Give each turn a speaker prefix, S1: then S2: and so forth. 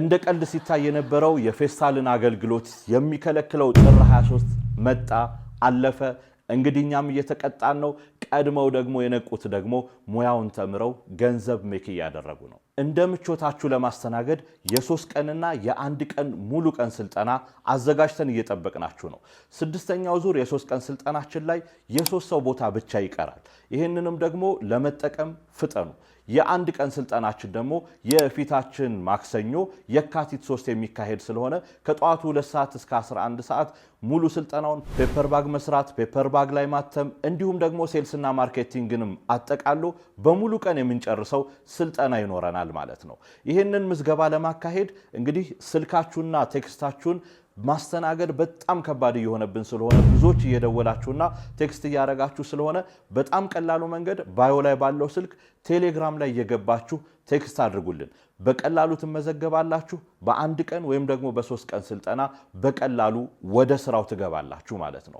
S1: እንደ ቀልድ ሲታይ የነበረው የፌስታልን አገልግሎት የሚከለክለው ጥር 23 መጣ አለፈ። እንግዲኛም እየተቀጣን ነው። ቀድመው ደግሞ የነቁት ደግሞ ሙያውን ተምረው ገንዘብ ሜክ ያደረጉ ነው። እንደ ምቾታችሁ ለማስተናገድ የ3 ቀንና የ1 ቀን ሙሉ ቀን ስልጠና አዘጋጅተን እየጠበቅናችሁ ነው። ስድስተኛው ዙር የ3 ቀን ስልጠናችን ላይ የ3 ሰው ቦታ ብቻ ይቀራል። ይህንንም ደግሞ ለመጠቀም ፍጠኑ። የ1 ቀን ስልጠናችን ደግሞ የፊታችን ማክሰኞ የካቲት 3 የሚካሄድ ስለሆነ ከጧቱ 2 ሰዓት እስከ 11 ሰዓት ሙሉ ስልጠናውን ፔፐር ባግ መስራት፣ ፔፐር ባግ ላይ ማተም እንዲሁም ደግሞ ሴልስና ማርኬቲንግንም አጠቃሎ በሙሉ ቀን የምንጨርሰው ስልጠና ይኖረናል ማለት ነው። ይሄንን ምዝገባ ለማካሄድ እንግዲህ ስልካችሁና ቴክስታችሁን ማስተናገድ በጣም ከባድ እየሆነብን ስለሆነ ብዙዎች እየደወላችሁና ቴክስት እያረጋችሁ ስለሆነ በጣም ቀላሉ መንገድ ባዮ ላይ ባለው ስልክ ቴሌግራም ላይ እየገባችሁ ቴክስት አድርጉልን። በቀላሉ ትመዘገባላችሁ። በ1 ቀን ወይም ደግሞ በ3 ቀን ስልጠና በቀላሉ ወደ ስራው ትገባላችሁ ማለት ነው።